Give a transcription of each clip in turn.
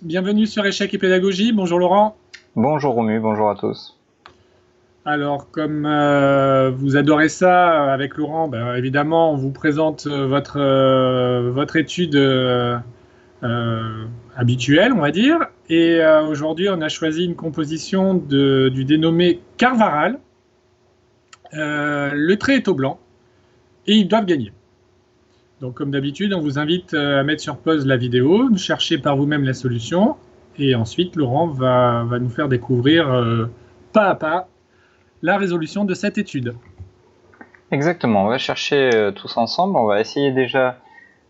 bienvenue sur Échecs et Pédagogie. Bonjour Laurent. Bonjour Romu, bonjour à tous. Alors, comme vous adorez ça avec Laurent, ben, évidemment, on vous présente votre étude euh, habituelle, on va dire. Et aujourd'hui, on a choisi une composition du dénommé Carvaral. Le trait est au blanc et ils doivent gagner. Donc, comme d'habitude, on vous invite à mettre sur pause la vidéo, chercher par vous-même la solution. Et ensuite, Laurent va nous faire découvrir pas à pas la résolution de cette étude. Exactement, on va chercher tous ensemble, on va essayer déjà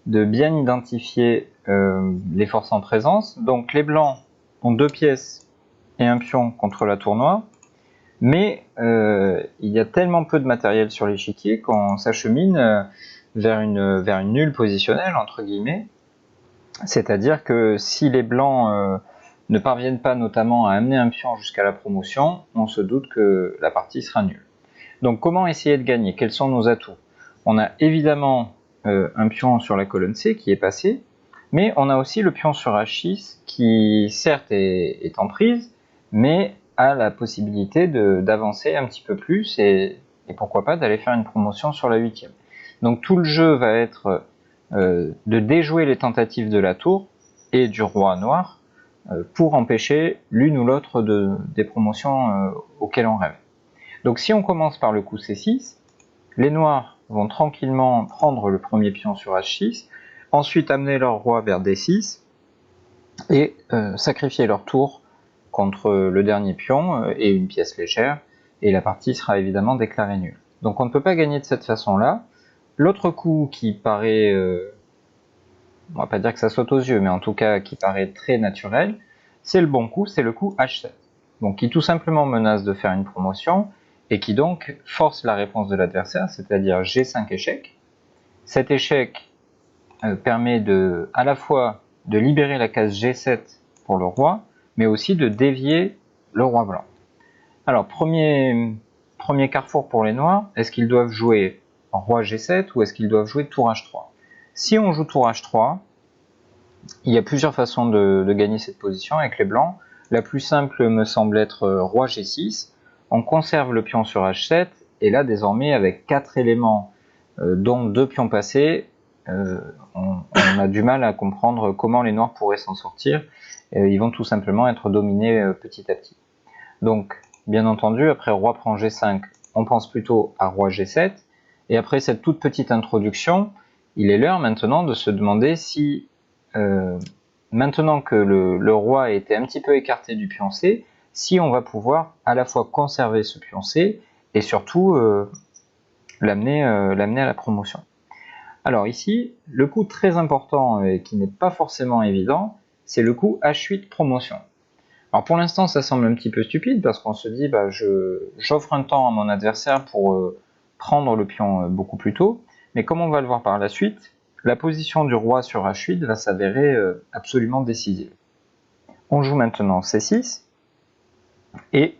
de bien identifier les forces en présence. Donc les blancs ont 2 pièces et un pion contre la tour noire, mais il y a tellement peu de matériel sur l'échiquier qu'on s'achemine vers une nulle positionnelle, entre guillemets. C'est-à-dire que si les blancs ne parviennent pas notamment à amener un pion jusqu'à la promotion, on se doute que la partie sera nulle. Donc comment essayer de gagner? Quels sont nos atouts? On a évidemment un pion sur la colonne C qui est passé, mais on a aussi le pion sur H6 qui certes est en prise, mais a la possibilité d'avancer un petit peu plus et pourquoi pas d'aller faire une promotion sur la 8e. Donc tout le jeu va être de déjouer les tentatives de la tour et du roi noir pour empêcher l'une ou l'autre des promotions auxquelles on rêve. Donc si on commence par le coup C6, les noirs vont tranquillement prendre le premier pion sur H6, ensuite amener leur roi vers D6 et sacrifier leur tour contre le dernier pion et une pièce légère, et la partie sera évidemment déclarée nulle. Donc on ne peut pas gagner de cette façon-là. L'autre coup qui paraît, on va pas dire que ça saute aux yeux, mais en tout cas qui paraît très naturel, c'est le bon coup, c'est le coup H7. Donc qui tout simplement menace de faire une promotion, et qui donc force la réponse de l'adversaire, c'est-à-dire G5 échec. Cet échec permet à la fois de libérer la case G7 pour le roi, mais aussi de dévier le roi blanc. Alors, premier carrefour pour les noirs, est-ce qu'ils doivent jouer roi G7 ou est-ce qu'ils doivent jouer tour H3? Si on joue tour H3, il y a plusieurs façons de gagner cette position avec les blancs. La plus simple me semble être roi G6. On conserve le pion sur H7 et là désormais avec 4 éléments dont 2 pions passés, on a du mal à comprendre comment les noirs pourraient s'en sortir. Ils vont tout simplement être dominés petit à petit. Donc bien entendu, après roi prend G5, on pense plutôt à roi G7. Et après cette toute petite introduction, il est l'heure maintenant de se demander si, maintenant que le roi a été un petit peu écarté du pion C, si on va pouvoir à la fois conserver ce pion C et surtout l'amener à la promotion. Alors ici, le coup très important et qui n'est pas forcément évident, c'est le coup H8 promotion. Alors pour l'instant, ça semble un petit peu stupide parce qu'on se dit j'offre un temps à mon adversaire pour prendre le pion beaucoup plus tôt, mais comme on va le voir par la suite, la position du roi sur H8 va s'avérer absolument décisive. On joue maintenant C6 et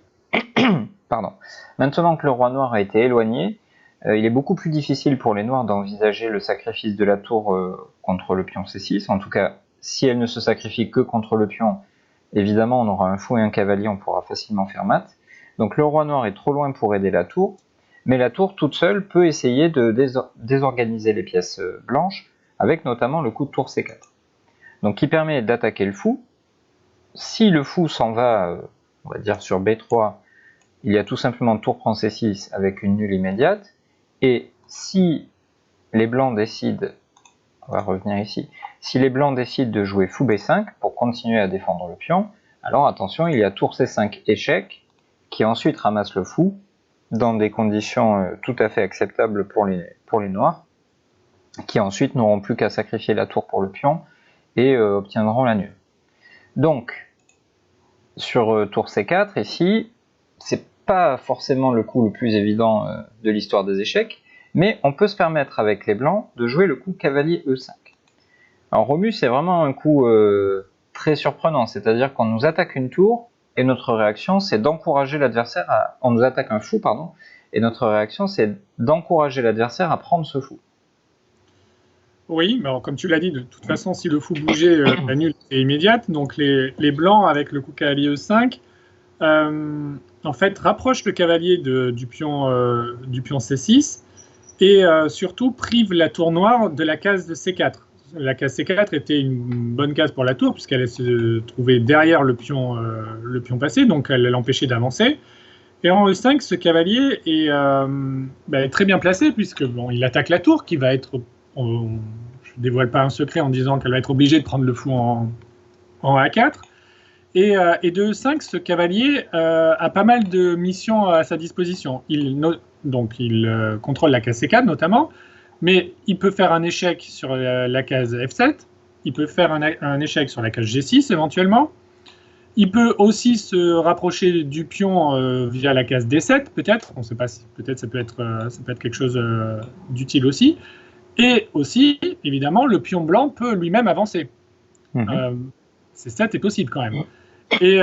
pardon. Maintenant que le roi noir a été éloigné, il est beaucoup plus difficile pour les noirs d'envisager le sacrifice de la tour contre le pion C6. En tout cas, si elle ne se sacrifie que contre le pion, évidemment on aura un fou et un cavalier, on pourra facilement faire mat. Donc le roi noir est trop loin pour aider la tour, mais la tour toute seule peut essayer de désorganiser les pièces blanches, avec notamment le coup de tour C4. Donc qui permet d'attaquer le fou. Si le fou s'en va, on va dire sur B3, il y a tout simplement tour prend C6 avec une nulle immédiate, et si les blancs décident, on va revenir ici, si les blancs décident de jouer fou B5 pour continuer à défendre le pion, alors attention, il y a tour C5 échec, qui ensuite ramasse le fou, dans des conditions tout à fait acceptables pour les noirs, qui ensuite n'auront plus qu'à sacrifier la tour pour le pion, et obtiendront la nulle. Donc, sur tour C4, ici, c'est pas forcément le coup le plus évident de l'histoire des échecs, mais on peut se permettre avec les blancs de jouer le coup cavalier E5. Alors Romu, c'est vraiment un coup très surprenant, c'est-à-dire qu'on nous attaque une tour, et notre réaction c'est d'encourager l'adversaire à... On nous attaque un fou, pardon, et notre réaction c'est d'encourager l'adversaire à prendre ce fou. Oui, mais alors, comme tu l'as dit, de toute façon, si le fou bougeait, la nulle est immédiate. Donc les blancs, avec le coup cavalier E5, en fait, rapprochent le cavalier du pion C6 et surtout privent la tour noire de la case de C4. La case C4 était une bonne case pour la tour, puisqu'elle se trouvait derrière le pion passé, donc elle l'empêchait d'avancer. Et en E5, ce cavalier est très bien placé, puisque bon, il attaque la tour, qui va être. Je ne dévoile pas un secret en disant qu'elle va être obligée de prendre le fou en A4. Et de E5, ce cavalier a pas mal de missions à sa disposition. Donc, il contrôle la case C4 notamment, mais il peut faire un échec sur la case F7, il peut faire un échec sur la case G6 éventuellement. Il peut aussi se rapprocher du pion via la case D7, peut-être. On ne sait pas si peut-être ça peut être quelque chose d'utile aussi. Et aussi, évidemment, le pion blanc peut lui-même avancer. C7 est possible quand même. Et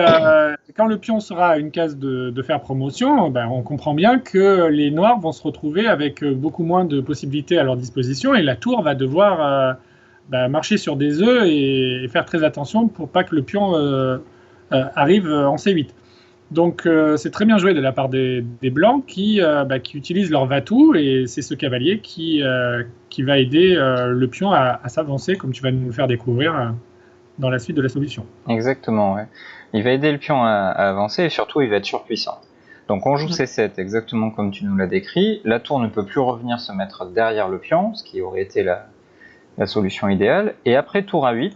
quand le pion sera à une case de faire promotion, on comprend bien que les noirs vont se retrouver avec beaucoup moins de possibilités à leur disposition et la tour va devoir marcher sur des œufs et faire très attention pour pas que le pion arrive en C8. Donc c'est très bien joué de la part des blancs qui utilisent leur va-tout et c'est ce cavalier qui va aider le pion à s'avancer comme tu vas nous le faire découvrir dans la suite de la solution. Exactement, ouais. Il va aider le pion à avancer et surtout il va être surpuissant. Donc on joue C7 exactement comme tu nous l'as décrit. La tour ne peut plus revenir se mettre derrière le pion, ce qui aurait été la solution idéale. Et après tour A8,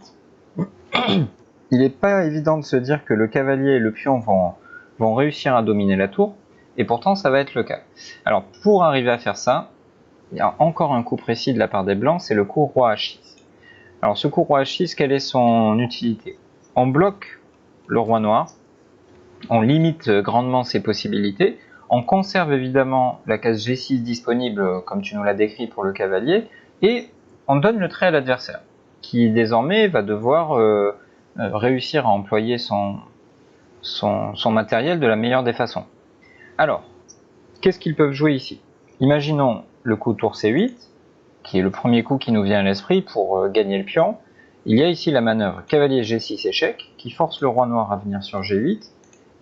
il n'est pas évident de se dire que le cavalier et le pion vont réussir à dominer la tour, et pourtant ça va être le cas. Alors pour arriver à faire ça, il y a encore un coup précis de la part des blancs, c'est le coup roi H6. Alors ce coup roi H6, quelle est son utilité? On bloque le roi noir, on limite grandement ses possibilités, on conserve évidemment la case G6 disponible comme tu nous l'as décrit pour le cavalier, et on donne le trait à l'adversaire, qui désormais va devoir réussir à employer son matériel de la meilleure des façons. Alors, qu'est-ce qu'ils peuvent jouer ici? Imaginons le coup tour C8, qui est le premier coup qui nous vient à l'esprit pour gagner le pion. Il y a ici la manœuvre cavalier G6 échec, qui force le roi noir à venir sur G8.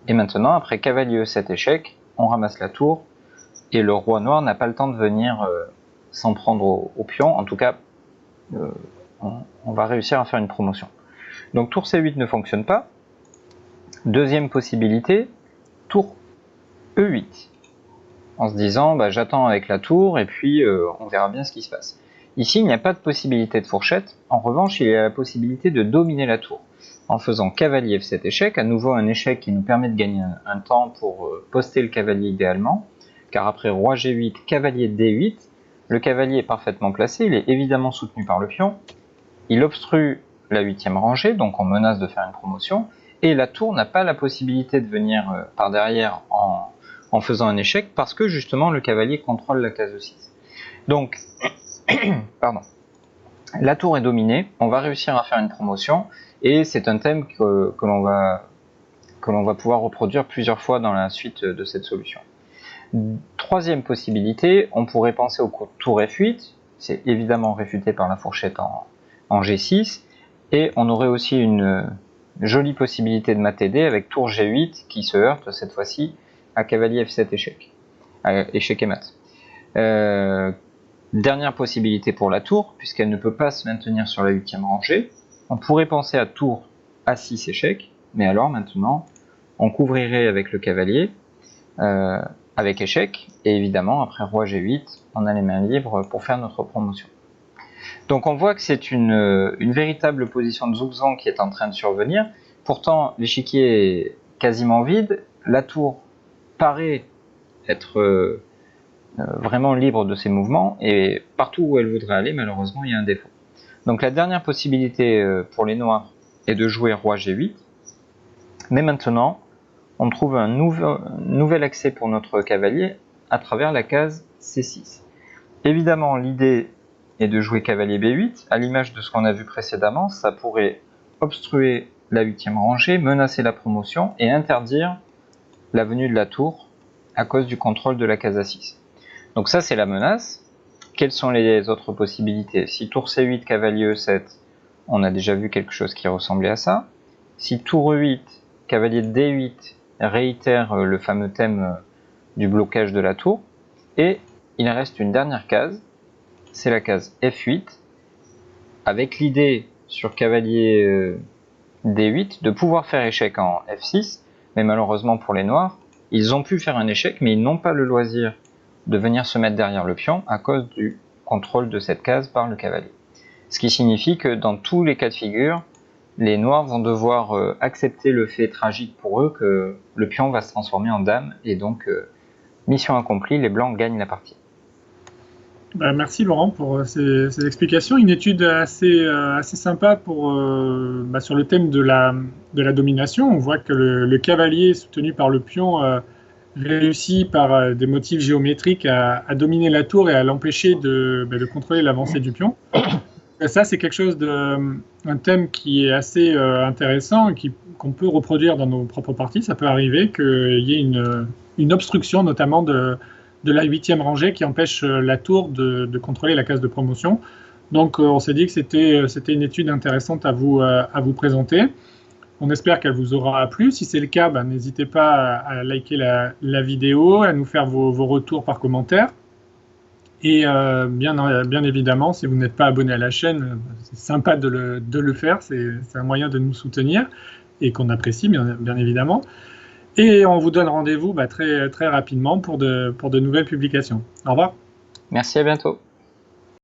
Et maintenant, après cavalier E7 échec, on ramasse la tour, et le roi noir n'a pas le temps de venir s'en prendre au pion. En tout cas, on va réussir à faire une promotion. Donc tour C8 ne fonctionne pas. Deuxième possibilité, tour E8. En se disant, j'attends avec la tour et puis on verra bien ce qui se passe. Ici, il n'y a pas de possibilité de fourchette. En revanche, il y a la possibilité de dominer la tour. En faisant cavalier F7 échec, à nouveau un échec qui nous permet de gagner un temps pour poster le cavalier idéalement. Car après roi G8, cavalier D8, le cavalier est parfaitement placé, il est évidemment soutenu par le pion. Il obstrue la 8e rangée, donc on menace de faire une promotion. Et la tour n'a pas la possibilité de venir par derrière en faisant un échec, parce que justement le cavalier contrôle la case 6. Donc, pardon. La tour est dominée, on va réussir à faire une promotion, et c'est un thème que l'on va pouvoir reproduire plusieurs fois dans la suite de cette solution. Troisième possibilité, on pourrait penser au coup de tour F8, c'est évidemment réfuté par la fourchette en G6, et on aurait aussi une jolie possibilité de mat TD avec tour G8 qui se heurte cette fois-ci à cavalier F7 échec, échec et mat. Dernière possibilité pour la tour, puisqu'elle ne peut pas se maintenir sur la 8e rangée, on pourrait penser à tour A6 échec, mais alors maintenant on couvrirait avec le cavalier avec échec, et évidemment après roi G8 on a les mains libres pour faire notre promotion. Donc on voit que c'est une véritable position de zugzwang qui est en train de survenir. Pourtant l'échiquier est quasiment vide, la tour paraît être vraiment libre de ses mouvements, et partout où elle voudrait aller, malheureusement il y a un défaut. Donc la dernière possibilité pour les noirs est de jouer roi G8, mais maintenant on trouve un nouvel accès pour notre cavalier à travers la case C6. Évidemment l'idée est de jouer cavalier B8, à l'image de ce qu'on a vu précédemment, ça pourrait obstruer la 8e rangée, menacer la promotion et interdire la venue de la tour à cause du contrôle de la case A6. Donc ça c'est la menace, quelles sont les autres possibilités? Si tour C8, cavalier E7, on a déjà vu quelque chose qui ressemblait à ça. Si tour E8, cavalier D8 réitère le fameux thème du blocage de la tour. Et il reste une dernière case, c'est la case F8, avec l'idée sur cavalier D8 de pouvoir faire échec en F6, mais malheureusement pour les noirs, ils ont pu faire un échec, mais ils n'ont pas le loisir de venir se mettre derrière le pion à cause du contrôle de cette case par le cavalier. Ce qui signifie que dans tous les cas de figure, les noirs vont devoir accepter le fait tragique pour eux que le pion va se transformer en dame, et donc mission accomplie, les blancs gagnent la partie. Merci Laurent pour ces explications. Une étude assez sympa sur le thème de la domination. On voit que le cavalier soutenu par le pion réussit par des motifs géométriques à dominer la tour et à l'empêcher de contrôler l'avancée du pion. Et ça, c'est quelque chose un thème qui est assez intéressant et qu'on peut reproduire dans nos propres parties. Ça peut arriver qu'il y ait une obstruction, notamment de la 8e rangée qui empêche la tour de contrôler la case de promotion. Donc on s'est dit que c'était une étude intéressante à vous présenter. On espère qu'elle vous aura plu. Si c'est le cas, n'hésitez pas à liker la vidéo, à nous faire vos retours par commentaire. Et bien évidemment, si vous n'êtes pas abonné à la chaîne, c'est sympa de le faire, c'est un moyen de nous soutenir et qu'on apprécie bien évidemment. Et on vous donne rendez-vous très rapidement pour de nouvelles publications. Au revoir. Merci, à bientôt.